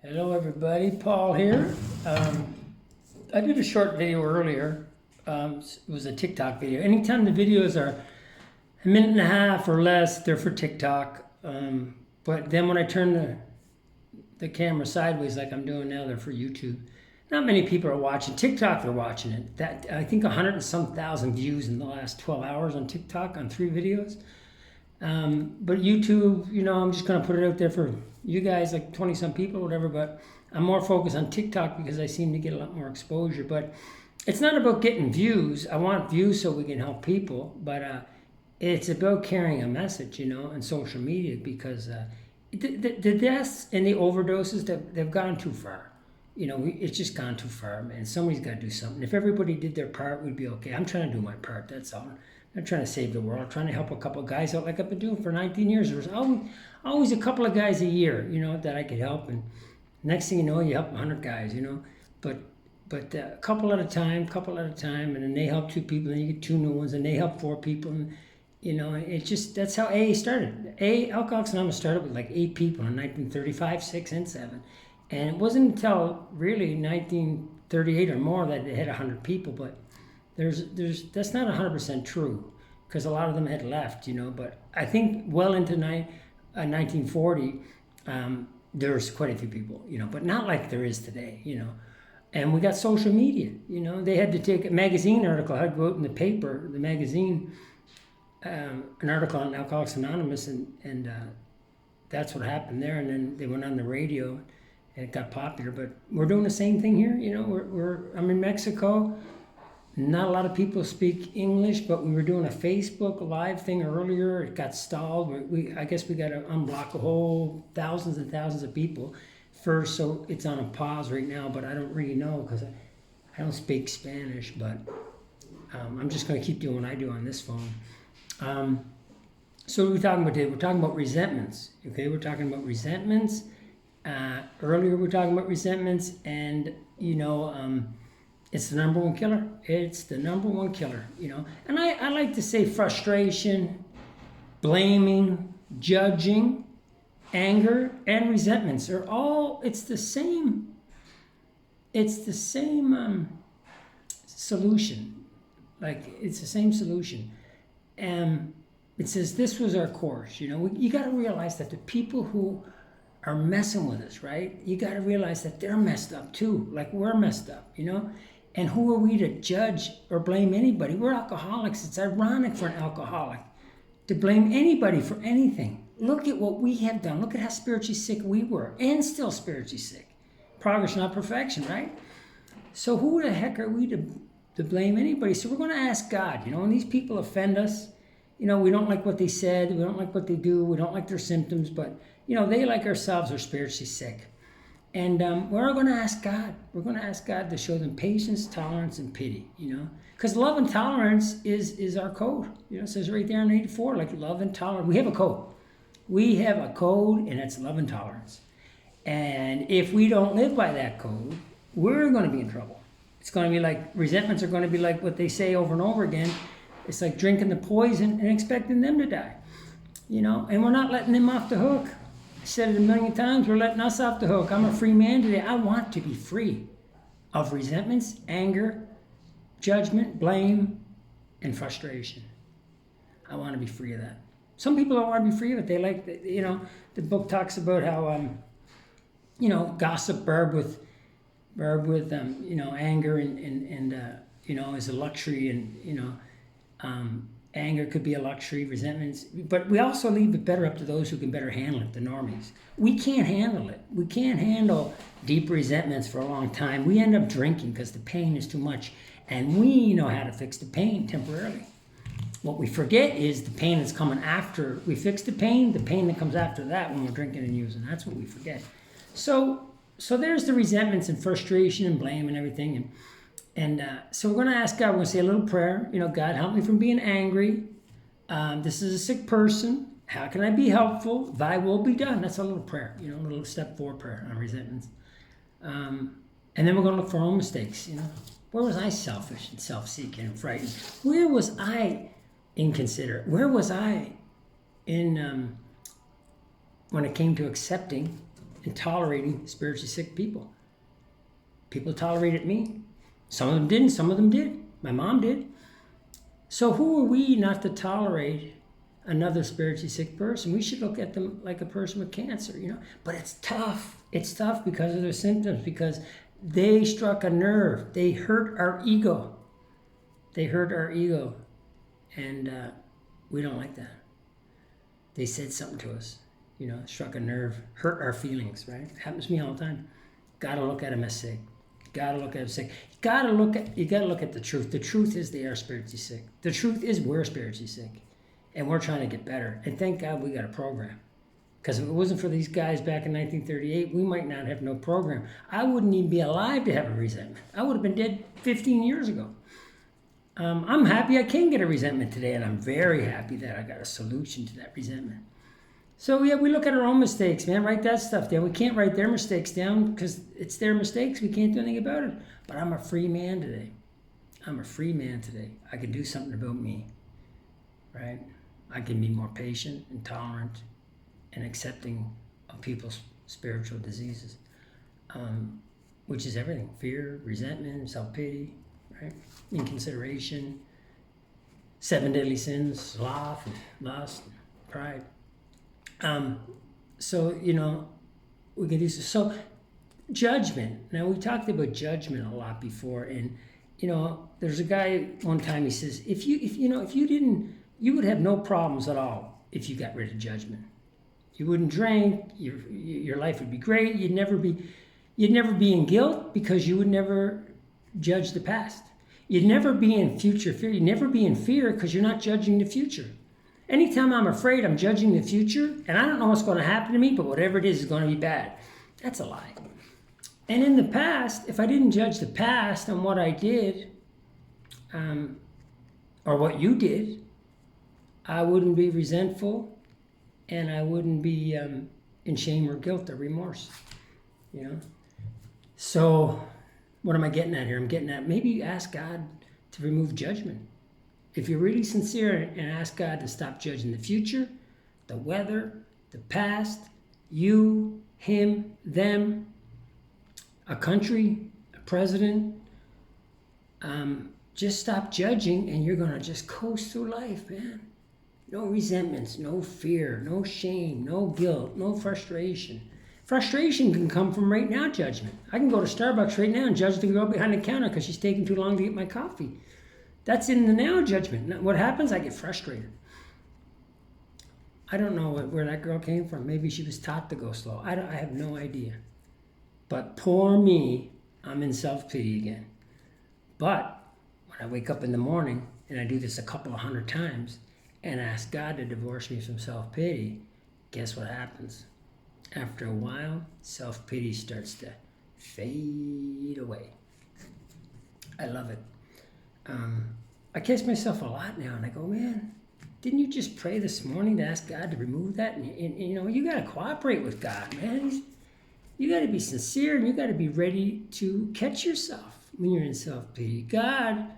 Hello everybody, Paul here. I did a short video earlier. It was a TikTok video. Anytime the videos are a minute and a half or less, they're for TikTok. But then when I turn the camera sideways like I'm doing now, they're for YouTube. Not many people are watching. TikTok, they're watching it. That I think 100 and some thousand views in the last 12 hours on TikTok on 3 videos. But YouTube, I'm just going to put it out there for you guys, like 20 some people, whatever. But I'm more focused on TikTok because I seem to get a lot more exposure. But it's not about getting views. I want views so we can help people. But it's about carrying a message, on social media because the deaths and the overdoses, they've gone too far. It's just gone too far, man. Somebody's got to do something. If everybody did their part, we'd be okay. I'm trying to do my part, that's all. I'm trying to save the world. I'm trying to help a couple of guys out like I've been doing for 19 years. There's always a couple of guys a year, that I could help. And next thing you know, you help 100 guys, But a couple at a time, and then they help 2 people, and then you get 2 new ones, and they help 4 people. And, that's how AA started. Alcoholics Anonymous started with like 8 people in 1935, 6, and 7. And it wasn't until really 1938 or more that it had 100 people, but that's not 100% true because a lot of them had left, but I think well into 1940, there was quite a few people, but not like there is today, and we got social media, they had to take a magazine article, I had to go out in the paper, the magazine, an article on Alcoholics Anonymous, and that's what happened there, and then they went on the radio and it got popular, but we're doing the same thing here, I'm in Mexico. Not a lot of people speak English, but we were doing a Facebook Live thing earlier. It got stalled. I guess we got to unblock a whole thousands and thousands of people first, so it's on a pause right now. But I don't really know because I don't speak Spanish. But I'm just going to keep doing what I do on this phone. So what are we talking about today? We're talking about resentments. Okay, we're talking about resentments. Earlier we were talking about resentments, and it's the number one killer. It's the number one killer, And I like to say frustration, blaming, judging, anger, and resentments are all, it's the same solution. Like, it's the same solution. And it says this was our course, You got to realize that the people who are messing with us, right? You got to realize that they're messed up too, like we're messed up, And who are we to judge or blame anybody? We're alcoholics. It's ironic for an alcoholic to blame anybody for anything. Look at what we have done. Look at how spiritually sick we were, and still spiritually sick. Progress, not perfection, right? So who the heck are we to blame anybody? So we're going to ask God, when these people offend us, we don't like what they said, we don't like what they do, we don't like their symptoms, but, they, like ourselves, are spiritually sick. And we're going to ask God. We're going to ask God to show them patience, tolerance, and pity, Because love and tolerance is our code. It says right there in 84, like love and tolerance. We have a code. We have a code, and it's love and tolerance. And if we don't live by that code, we're going to be in trouble. It's going to be like, resentments are going to be like what they say over and over again. It's like drinking the poison and expecting them to die, And we're not letting them off the hook. Said it a million times, we're letting us off the hook. I'm a free man today. I want to be free of resentments, anger, judgment, blame, and frustration. I want to be free of that. Some people don't want to be free of it. They like, the book talks about how, gossip barb with anger and is a luxury, and, anger could be a luxury, resentments, but we also leave it better up to those who can better handle it, the normies. We can't handle it. We can't handle deep resentments for a long time. We end up drinking because the pain is too much, and we know how to fix the pain temporarily. What we forget is the pain that's coming after we fix the pain that comes after that when we're drinking and using. That's what we forget. So there's the resentments and frustration and blame and everything, and so we're going to ask God, we're going to say a little prayer. God, help me from being angry. This is a sick person. How can I be helpful? Thy will be done. That's a little prayer, a little step 4 prayer on resentments. And then we're going to look for our own mistakes. Where was I selfish and self-seeking and frightened? Where was I inconsiderate? Where was I in when it came to accepting in tolerating spiritually sick people. People tolerated me. Some of them didn't, some of them did. My mom did. So who are we not to tolerate another spiritually sick person? We should look at them like a person with cancer, you know. But it's tough. It's tough because of their symptoms, because they struck a nerve. They hurt our ego. They hurt our ego. And we don't like that. They said something to us, you know, struck a nerve, hurt our feelings, right? It happens to me all the time. Gotta look at them as sick. Gotta look at them sick. You gotta look at the truth. The truth is they are spiritually sick. The truth is we're spiritually sick. And we're trying to get better. And thank God we got a program. Because if it wasn't for these guys back in 1938, we might not have no program. I wouldn't even be alive to have a resentment. I would have been dead 15 years ago. I'm happy I can get a resentment today, and I'm very happy that I got a solution to that resentment. So yeah, we look at our own mistakes, man. Write that stuff down. We can't write their mistakes down because it's their mistakes. We can't do anything about it. But I'm a free man today. I'm a free man today. I can do something about me, right? I can be more patient and tolerant and accepting of people's spiritual diseases, which is everything: fear, resentment, self-pity, right? Inconsideration, 7 deadly sins, sloth, lust, pride. So, you know, we can do so. Judgment. Now, we talked about judgment a lot before, and, you know, there's a guy one time, he says, if you didn't, you would have no problems at all if you got rid of judgment. You wouldn't drink, your life would be great, you'd never be in guilt because you would never judge the past. You'd never be in future fear. You'd never be in fear because you're not judging the future. Anytime I'm afraid, I'm judging the future, and I don't know what's going to happen to me, but whatever it is going to be bad. That's a lie. And in the past, if I didn't judge the past on what I did, or what you did, I wouldn't be resentful, and I wouldn't be in shame or guilt or remorse, you know? So what am I getting at here? I'm getting at maybe ask God to remove judgment. If you're really sincere and ask God to stop judging the future, the weather, the past, you, him, them, a country, a president, just stop judging and you're going to just coast through life, man. No resentments, no fear, no shame, no guilt, no frustration. Frustration can come from right now judgment. I can go to Starbucks right now and judge the girl behind the counter because she's taking too long to get my coffee. That's in the now judgment. What happens? I get frustrated. I don't know where that girl came from. Maybe she was taught to go slow. I have no idea. But poor me, I'm in self-pity again. But when I wake up in the morning, and I do this a couple of 100 times, and ask God to divorce me from self-pity, guess what happens? After a while, self-pity starts to fade away. I love it. I catch myself a lot now, and I go, man, didn't you just pray this morning to ask God to remove that? And you know, you got to cooperate with God, man. You got to be sincere, and you got to be ready to catch yourself when you're in self-pity. God,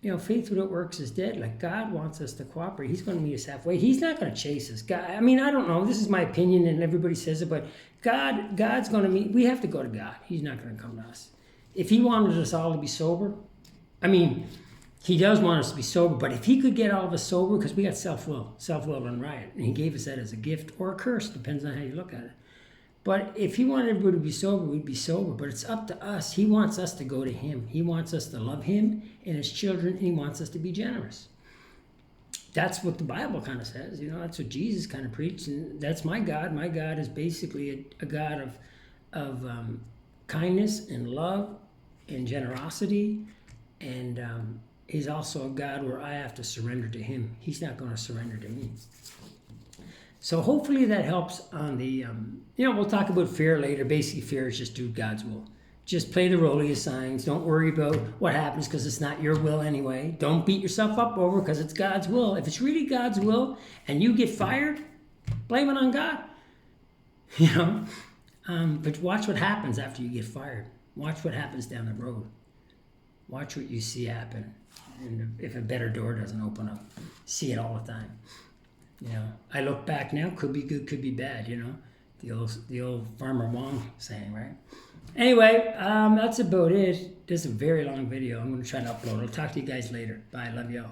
you know, faith without works is dead. Like, God wants us to cooperate. He's going to meet us halfway. He's not going to chase us. God, I mean, I don't know. This is my opinion, and everybody says it, but God's going to meet. We have to go to God. He's not going to come to us. If he wanted us all to be sober, I mean, he does want us to be sober, but if he could get all of us sober, because we got self-will run riot, and he gave us that as a gift or a curse, depends on how you look at it. But if he wanted everybody to be sober, we'd be sober. But it's up to us. He wants us to go to him. He wants us to love him and his children, and he wants us to be generous. That's what the Bible kind of says. You know, that's what Jesus kind of preached, and that's my God. My God is basically a God of kindness and love and generosity, and he's also a God where I have to surrender to him. He's not going to surrender to me. So hopefully that helps on the, you know, we'll talk about fear later. Basically, fear is just do God's will. Just play the role of your signs. Don't worry about what happens because it's not your will anyway. Don't beat yourself up over because it's God's will. If it's really God's will and you get fired, blame it on God. You know? But watch what happens after you get fired. Watch what happens down the road. Watch what you see happen. And if a better door doesn't open up, see it all the time. You know, I look back now, could be good, could be bad, you know. The old Farmer Wong saying, right? Anyway, that's about it. This is a very long video. I'm going to try to upload. I'll talk to you guys later. Bye. Love y'all.